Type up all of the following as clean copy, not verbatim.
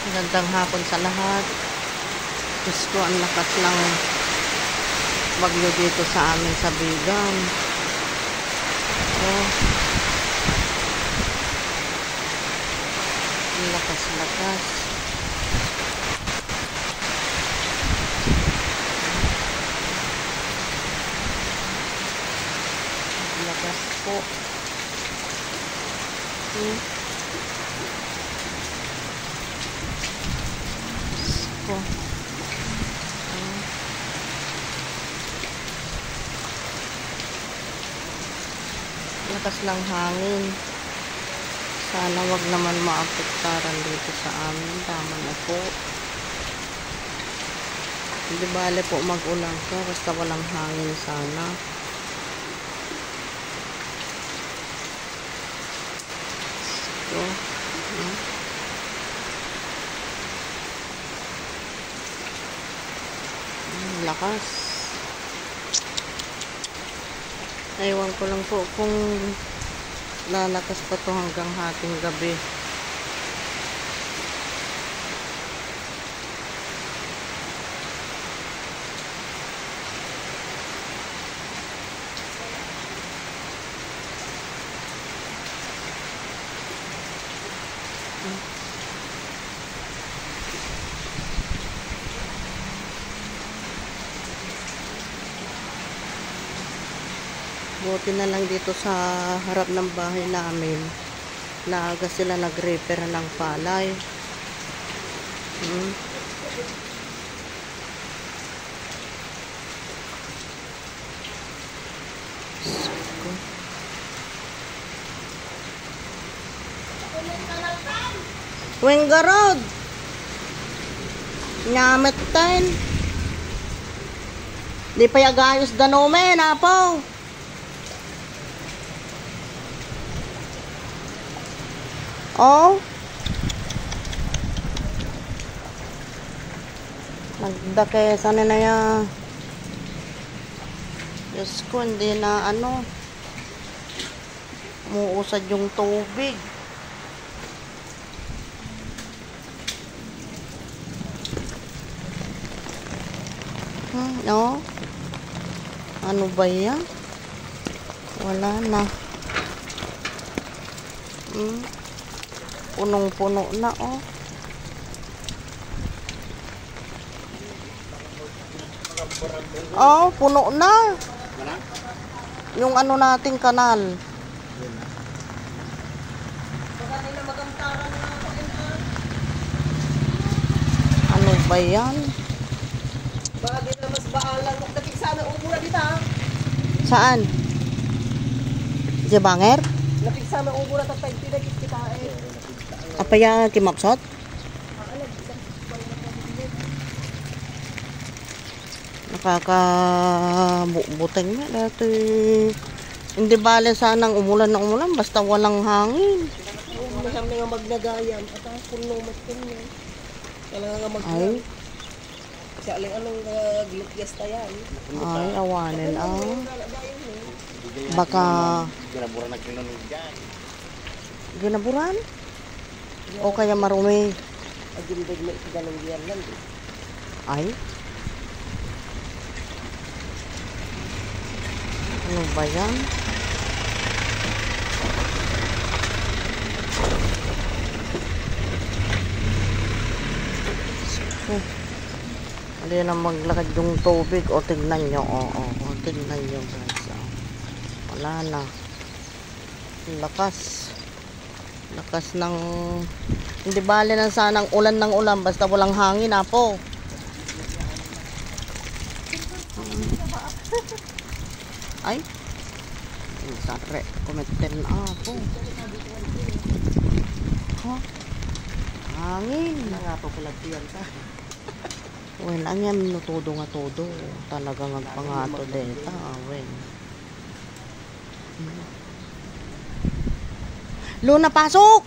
Magandang hapon sa lahat. Diyos ko, ang lakas ng bagyo dito sa amin sa Bigang. Oh, ang lakas-lakas. Lakas po. Po. Lakas ng hangin. Sana wag naman maapektaran dito sa amin. Tama na po. Hindi bale po mag-ulan ka basta walang hangin sana. So, lakas. Naiwan ko lang po kung lalakas pa to hanggang hating gabi. Buti na lang dito sa harap ng bahay namin na aga sila nag-repair ng palay. Wenga Road Nyamet 10 di pa yagayos danumen apo. Oh, nagdake sana na yan. Diyos ko, hindi na ano, umuusad yung tubig. No? Ano ba yan? Wala na. Punong-puno na, oh. Oh, puno na. Yung ano nating kanal. Ano ba yan? Bagay na mas baalang. Napiksama umura dito, ha? Saan? Jabanger? Napiksama umura tatay pinagkit kita, eh. Apa ya kimapsot? Nakakabuteng nga dati. Hindi bale sanang umulan na umulan basta walang hangin. Masam na nga magnagayam. At ang puno matin niya. Kailangan nga Ay. Kasi aling anong glutyas tayan. Ay, awanin baka ginaburan na kinunog dyan. Ginaburan? O kaya marumi? Agilid na ito ganang diyan lang. Ay? Ano ba yan? Hindi na maglakad yung tubig. O, tignan nyo. O, tignan nyo guys. Wala na. Lakas. Lakas ng... Hindi bale na sanang ulan ng ulan. Basta walang hangin, apo. Ay. Sare. Kumeten na ako. Huh? Hangin. Nangato ko lang tiyan ka. Wen, ang yan nutudo nga todo. Talagang agpangato deta. Wen. Luna, pasok!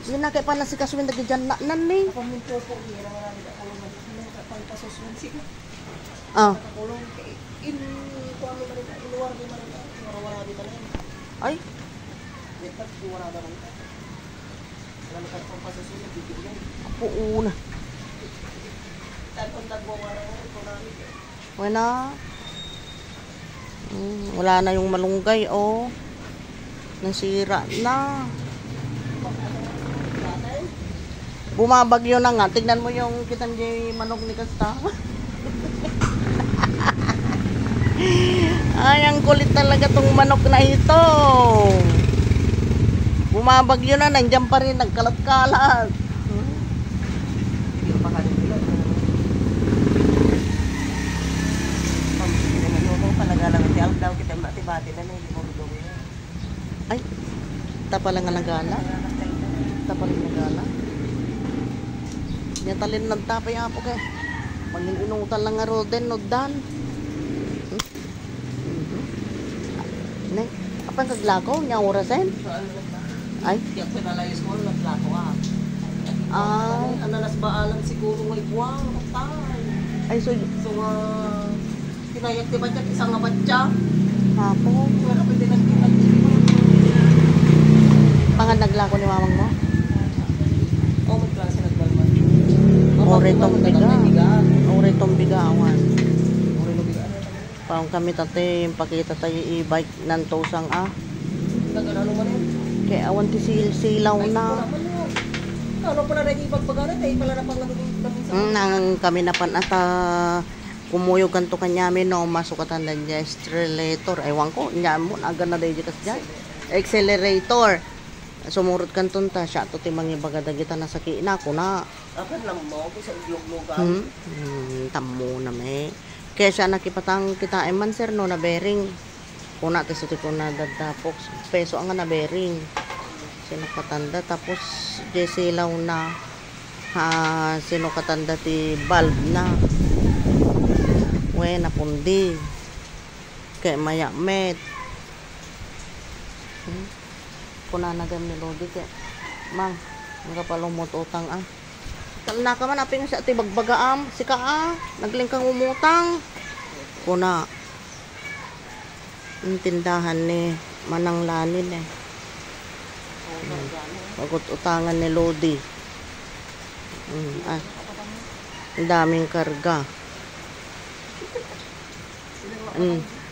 Hindi na kayo pa na si Kaswin nagigyan na ni. Ako min po po. Hindi na marami ka kulong mag-isinong kapagpasuswin siya. Ah. Kulong in kuano man ita inuwar di man ita wala di man Ay. Dito di wala ba man ita Ano ka pang pasusunod, bibigyan. Apo una. Tapos nagwawarang ito namin. Wala. Wala na yung malunggay, oh. Nasira na. Bumabagyo na nga. Tignan mo yung kitan yung manok ni Kasta. Ay, ang kulit talaga tong manok na ito. Bumabagyo na, nandiyan pa rin, nagkalat-kalat. Hindi ko pakalim nila. Talaga lang. Tialog daw kita mati-bati na hindi mo gawin. Ay, tapa lang nga nagala. Tapa rin nagala. Yatalin ng tapay apo kay. Pag-inutan lang nga roden, noddan. Neng, apa ang kaglakaw? Niya orasen? Ay? Tiyak ko nalayos mo, naglako ka. Ay. Ananas baalang siguro may buwang, matay. Ay, so, So, tinayak di ba dyan, isang nga batya? hapo. Wala pa din nagtinag. Pangan naglako ni mamang mo? Oh, may klase nagbalman. Ore tong biga. Biga. Ore tong bigawan. Ore no biga. Paong kami tate, pakita tayo e-bike ng tosang Nag-ano man yun? Kaya awan ti silaw na. Ano pala naging pagpaganan? Ay pala na pang naging sa... Nang kami na pan at kumuyog kanto kanyami no masukatan na dyan accelerator. Ewan ko, niya mo, aga na dahil kas dyan. Accelerator. Sumurot kanton ta siya to timang ibagada kita na sakina ko na. Apan lang mo, sa iglog-logan. Tamo na me. Kaya siya nakipatang kita man sir no na bearing. Kuna ti suti ko na dadapok peso ang na bearing. Sino katanda tapos jesilaw na sino katanda ti bulb na. We napundi. Kaya maya met. Kuna na gam ni Lodi kaya mang magapalumot utang Kalna ka man aping sa ti bagbagaam sika nagling kang umutang. Kuna yung tindahan ni Manang Lanin Pagod utangan ni Lodi. Ang daming karga.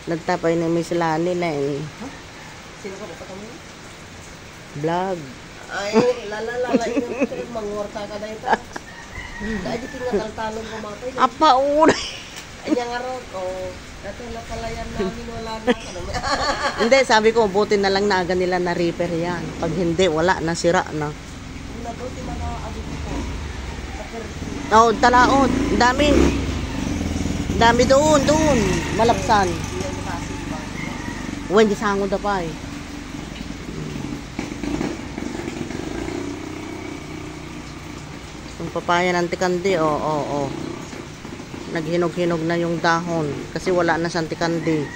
Nagtapay ni Miss Lanin Sino ka ba kami? vlog. Ay, lalalala yung mangorta ka na ito. Dahil di tingakaltalong kumatay. Apa una. Anya nga ron, ito na pala yan namin, wala na. Hindi, sabi ko, buti na lang naaga nila na repair yan. Pag hindi, wala, nasira na. Una doon, di mga abot ko. Oh, talaod. Dami. Dami doon. Malapsan. Uwan, di sangod na pa Yung papaya ng tikandi, naghinog-hinog na yung dahon kasi wala na sa antikandi.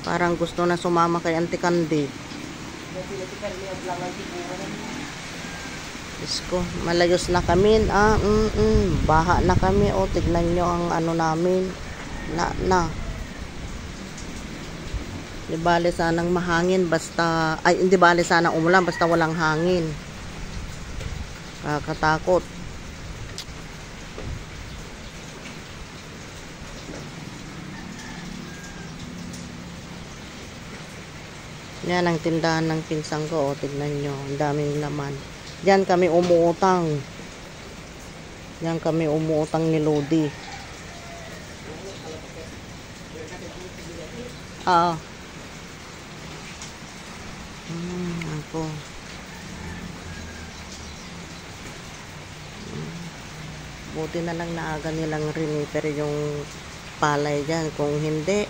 Parang gusto na sumama kay antikandi. Isko, malayos na kami. Baha na kami. Tignan nyo ang ano namin. Di bale sanang mahangin basta, hindi bale sanang umulan basta walang hangin. Katakot. Yan ang tindahan ng pinsang ko. Tignan nyo. Ang daming laman. Diyan kami umuutang. Diyan kami umuutang ni Lodi. Ako. Buti na lang naaga nilang riniper yung palay dyan. Kung hindi,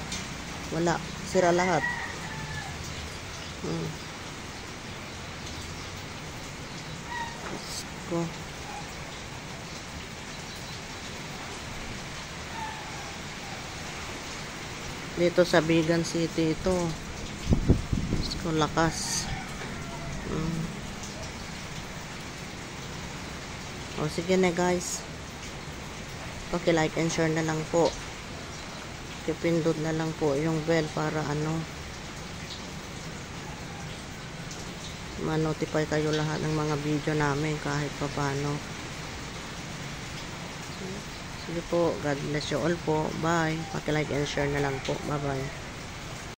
wala. Sira lahat. Ko. Dito sa Bigan City ito. Ko lakas. O sige na guys. Like and share na lang po. Pindot na lang po yung bell para ma-notify kayo lahat ng mga video namin kahit paano. Sige po, God bless you all po. Bye. Paki-like and share na lang po. Bye-bye.